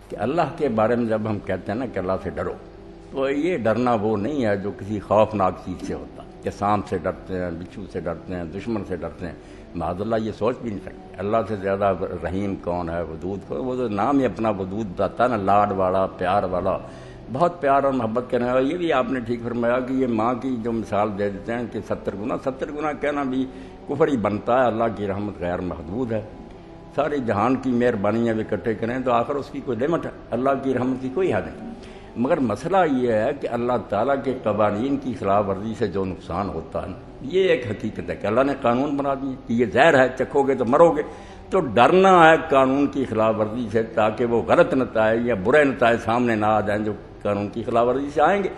کہ اللہ کے بارے میں جب ہم کہتے ہیں نا کہ اللہ سے ڈرو، تو یہ ڈرنا وہ نہیں ہے جو کسی خوفناک چیز سے ہوتا کہ سانپ سے ڈرتے ہیں، بچھو سے ڈرتے ہیں، دشمن سے ڈرتے ہیں۔ معاذ اللہ یہ سوچ بھی نہیں سکتے اللہ سے زیادہ رحیم کون ہے، ودود کون، وہ جو نام ہی اپنا ودود بتاتا ہے نا، لاڈ والا، پیار والا، بہت پیار اور محبت کرنے والا۔ یہ بھی آپ نے ٹھیک فرمایا کہ یہ ماں کی جو مثال دے دیتے ہیں کہ 70 گنا کہنا بھی کفر ہی بنتا ہے، اللہ کی رحمت غیر محدود ہے، ساری جہان کی مہربانیاں بھی اکٹھے کریں تو آخر اس کی کوئی لمٹ ہے، اللہ کی رحمت کی کوئی حد نہیں۔ مگر مسئلہ یہ ہے کہ اللہ تعالیٰ کے قوانین کی خلاف ورزی سے جو نقصان ہوتا ہے یہ ایک حقیقت ہے کہ اللہ نے قانون بنا دیے کہ یہ زہر ہے، چکھو گے تو مرو گے، تو ڈرنا ہے قانون کی خلاف ورزی سے تاکہ وہ غلط نتائج یا برے نتائج سامنے نہ آ جائیں جو قانون کی خلاف ورزی سے آئیں گے۔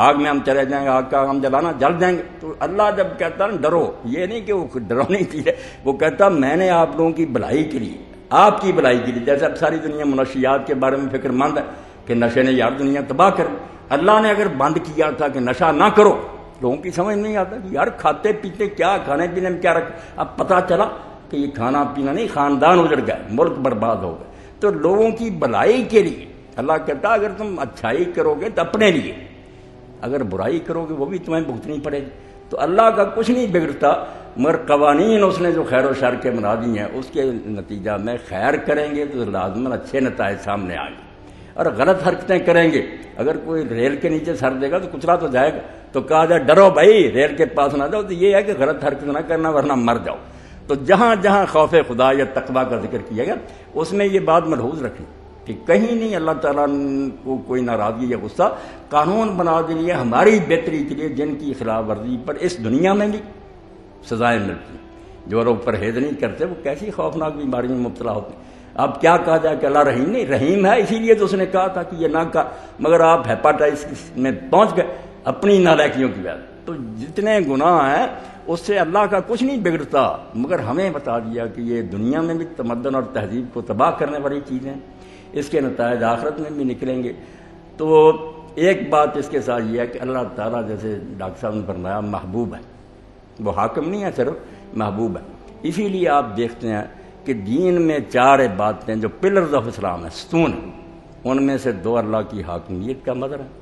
آگ میں ہم چلے جائیں گے، آگ کا ہم جلانا، جل جائیں گے۔ تو اللہ جب کہتا ہے ڈرو، یہ نہیں کہ وہ ڈراؤنی چیز ہے، وہ کہتا میں نے آپ لوگوں کی بھلائی کے لیے، آپ کی بھلائی کے لیے، جیسے اب ساری دنیا منشیات کے بارے میں فکر مند ہے کہ نشے نے یار دنیا تباہ کر، اللہ نے اگر بند کیا تھا کہ نشہ نہ کرو، لوگوں کی سمجھ نہیں آتا کہ یار کھاتے پیتے کیا، کھانے پینے میں کیا رکھ، اب پتہ چلا کہ یہ کھانا پینا نہیں، خاندان اجڑ گئے، ملک برباد ہو گئے۔ تو لوگوں کی بھلائی کے لیے اللہ کہتا اگر تم اچھائی کرو گے تو اپنے لیے، اگر برائی کرو گے وہ بھی تمہیں بھگتنی پڑے گی۔ تو اللہ کا کچھ نہیں بگڑتا، مگر قوانین اس نے جو خیر و شر کے بنا دی ہیں اس کے نتیجہ میں خیر کریں گے تو لازماً اچھے نتائج سامنے آئیں گے، اور غلط حرکتیں کریں گے، اگر کوئی ریل کے نیچے سر دے گا تو کچلا تو جائے گا، تو کہا جائے ڈرو بھائی ریل کے پاس نہ جاؤ، تو یہ ہے کہ غلط حرکت نہ کرنا ورنہ مر جاؤ۔ تو جہاں جہاں خوف خدا یا تقویٰ کا ذکر کیا گیا اس میں یہ بات ملحوظ رکھیں کہ کہیں نہیں اللہ تعالیٰ کو کوئی ناراضگی یا غصہ، قانون بنا دیے ہماری بہتری کے لیے جن کی خلاف ورزی پر اس دنیا میں بھی سزائیں ملتی ہیں۔ جو لوگ پرہیز نہیں کرتے وہ کیسی خوفناک بیماری میں مبتلا ہوتے ہیں۔ اب کیا کہا جائے کہ اللہ رحیم نہیں، رحیم ہے، اسی لیے تو اس نے کہا تھا کہ یہ نہ کہا، مگر آپ ہیپاٹائٹس میں پہنچ گئے اپنی نالائکیوں کی وجہ۔ تو جتنے گناہ ہیں اس سے اللہ کا کچھ نہیں بگڑتا، مگر ہمیں بتا دیا کہ یہ دنیا میں بھی تمدن اور تہذیب کو تباہ کرنے والی چیزیں، اس کے نتائج آخرت میں بھی نکلیں گے۔ تو ایک بات اس کے ساتھ یہ ہے کہ اللہ تعالیٰ جیسے ڈاکٹر صاحب نے فرمایا محبوب ہے، وہ حاکم نہیں ہے، صرف محبوب ہے۔ اسی لیے آپ دیکھتے ہیں کہ دین میں 4 باتیں جو پلرز آف اسلام ہیں، ستون ہیں، ان میں سے 2 اللہ کی حاکمیت کا مظہر ہے۔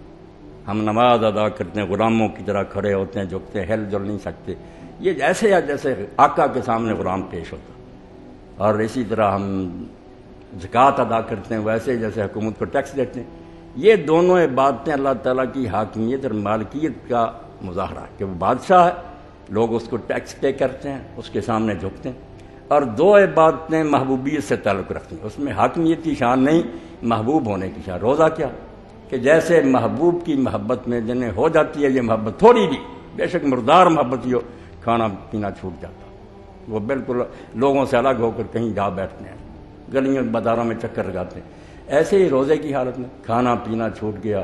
ہم نماز ادا کرتے ہیں، غلاموں کی طرح کھڑے ہوتے ہیں، جھکتے ہیں، ہل جل نہیں سکتے، یہ ایسے ہے جیسے آقا کے سامنے غلام پیش ہوتا۔ اور اسی طرح ہم زکوٰۃ ادا کرتے ہیں ویسے جیسے حکومت کو ٹیکس دیتے ہیں۔ یہ دونوں باتیں اللہ تعالیٰ کی حاکمیت اور مالکیت کا مظاہرہ ہے کہ وہ بادشاہ ہے، لوگ اس کو ٹیکس پے کرتے ہیں، اس کے سامنے جھکتے ہیں۔ اور 2 باتیں محبوبیت سے تعلق رکھتی ہیں، اس میں حاکمیت کی شان نہیں، محبوب ہونے کی شان۔ روزہ کیا کہ جیسے محبوب کی محبت میں جنہیں ہو جاتی ہے یہ محبت تھوڑی بھی، بے شک مردار محبت ہی ہو، کھانا پینا چھوٹ جاتا، وہ بالکل لوگوں سے الگ ہو کر کہیں جا بیٹھتے ہیں، گلیوں بازاروں میں چکر لگاتے ہیں۔ ایسے ہی روزے کی حالت میں کھانا پینا چھوٹ گیا،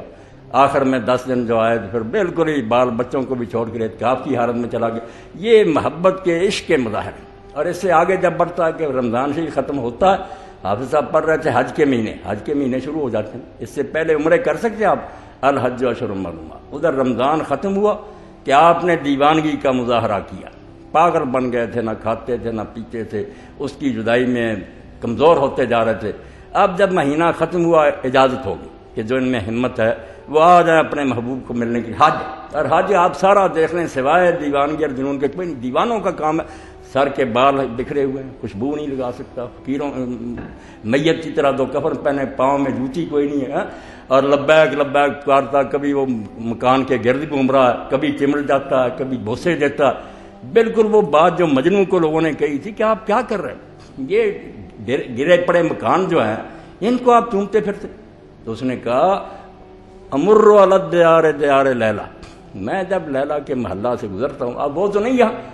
آخر میں 10 دن جو آئے تو پھر بالکل ہی بال بچوں کو بھی چھوڑ کر اعتکاف کی حالت میں چلا گیا۔ یہ محبت کے عشق کے مظاہر ہیں۔ اور اس سے آگے جب بڑھتا ہے کہ رمضان سے ہی ختم ہوتا ہے، حافظ صاحب پڑھ رہے تھے حج کے مہینے شروع ہو جاتے ہیں، اس سے پہلے عمرے کر سکتے ہیں آپ، الحج اشہر معلومات۔ ادھر رمضان ختم ہوا کہ آپ نے دیوانگی کا مظاہرہ کیا، پاگل بن گئے تھے، نہ کھاتے تھے نہ پیتے تھے، اس کی جدائی میں کمزور ہوتے جا رہے تھے۔ اب جب مہینہ ختم ہوا اجازت ہوگی کہ جو ان میں ہمت ہے وہ آ جائے اپنے محبوب کو ملنے کی۔ حج، اور حج آپ سارا دیکھ لیں سوائے دیوانگی اور جنون کے کوئی نہیں، دیوانوں کا کام ہے، سر کے بال بکھرے ہوئے ہیں، خوشبو نہیں لگا سکتا، فقیروں میت کی طرح 2 کفن پہنے، پاؤں میں جوتی کوئی نہیں ہے، اور لبیک لبیک کرتا، کبھی وہ مکان کے گرد گھوم رہا ہے، کبھی چمڑ جاتا ہے، کبھی بوسے دیتا ہے۔ بالکل وہ بات جو مجنوں کو لوگوں نے کہی تھی کہ آپ کیا کر رہے ہیں، یہ گرے پڑے مکان جو ہیں ان کو آپ چومتے پھرتے۔ تو اس نے کہا امر علی دیار لیلا، میں جب لیلا کے محلہ سے گزرتا ہوں، اب وہ تو نہیں یہاں،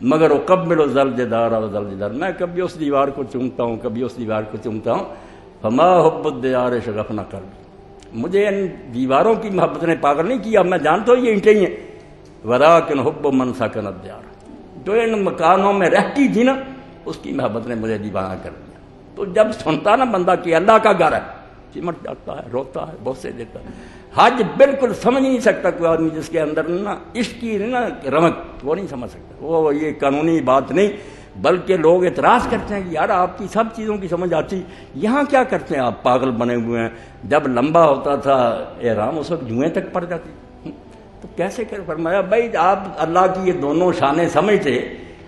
مگر اقبل ذوالجدار و ذوالجدار، میں کبھی اس دیوار کو چومتا ہوں، کبھی اس دیوار کو چومتا ہوں۔ فما حب الدیار شغفنا قلبی، مجھے ان دیواروں کی محبت نے پاگل نہیں کیا، میں جانتا ہوں یہ اینٹیں ہی ہیں، ولیکن حب من سکن الدیار، جو ان مکانوں میں رہتی تھی نا اس کی محبت نے مجھے دیوانہ کر دیا۔ تو جب سنتا نا بندہ کہ اللہ کا گھر ہے، چمٹ جاتا ہے، روتا ہے، بوسے دیتا ہے۔ حج بالکل سمجھ نہیں سکتا کوئی آدمی جس کے اندر نا عشق کی نا رمق، وہ نہیں سمجھ سکتا، وہ یہ قانونی بات نہیں، بلکہ لوگ اعتراض کرتے ہیں کہ یار آپ کی سب چیزوں کی سمجھ آتی، یہاں کیا کرتے ہیں آپ، پاگل بنے ہوئے ہیں، جب لمبا ہوتا تھا احرام اس وقت جوئیں تک پڑ جاتی، تو کیسے کر؟ فرمایا بھائی آپ اللہ کی یہ دونوں شانیں سمجھتے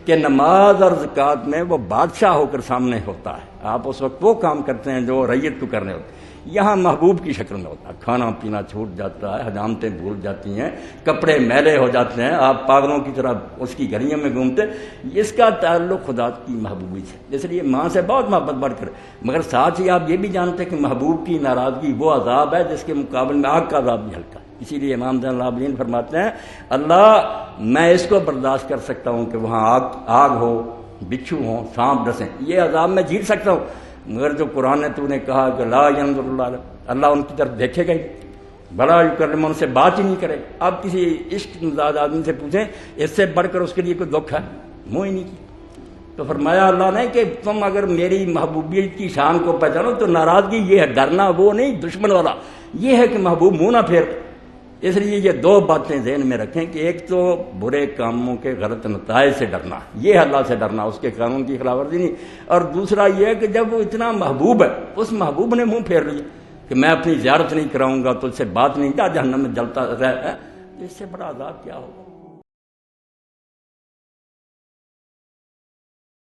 کہ نماز اور زکوٰۃ میں وہ بادشاہ ہو کر سامنے ہوتا ہے، آپ اس وقت وہ کام کرتے ہیں جو ریت کو کرنے ہوتے ہیں، یہاں محبوب کی شکل میں ہوتا ہے، کھانا پینا چھوٹ جاتا ہے، حجامتیں بھول جاتی ہیں، کپڑے میلے ہو جاتے ہیں، آپ پاگلوں کی طرح اس کی گلیوں میں گھومتے، اس کا تعلق خدا کی محبوبی سے، اس لیے ماں سے بہت محبت بڑھ کر، مگر ساتھ ہی آپ یہ بھی جانتے ہیں کہ محبوب کی ناراضگی وہ عذاب ہے جس کے مقابلے میں آگ کا عذاب بھی ہلکا ہے۔ اسی لیے امام زین العابدین فرماتے ہیں اللہ میں اس کو برداشت کر سکتا ہوں کہ وہاں آگ ہو، بچھو ہوں، سانپ ڈسیں، یہ عذاب میں جھیل سکتا ہوں، مگر جو قرآن نے تو نے کہا کہ لا ینظر اللہ ان کی طرف دیکھے گا ہی بڑا یکرم، ان سے بات ہی نہیں کرے گا۔ آپ کسی عشق مزاج آدمی سے پوچھیں اس سے بڑھ کر اس کے لیے کوئی دکھ ہے؟ منہ ہی نہیں کی۔ تو فرمایا اللہ نے کہ تم اگر میری محبوبیت کی شان کو پہچانو تو ناراضگی یہ ہے، ڈرنا وہ نہیں دشمن والا، یہ ہے کہ محبوب منہ نہ پھیر۔ اس لیے یہ دو باتیں ذہن میں رکھیں کہ ایک تو برے کاموں کے غلط نتائج سے ڈرنا، یہ اللہ سے ڈرنا، اس کے قانون کی خلاف ورزی نہیں، اور دوسرا یہ ہے کہ جب وہ اتنا محبوب ہے، اس محبوب نے منہ پھیر لیا کہ میں اپنی زیارت نہیں کراؤں گا، تو اس سے بات نہیں، جہنم میں جلتا رہے، اس سے بڑا عذاب کیا ہوگا۔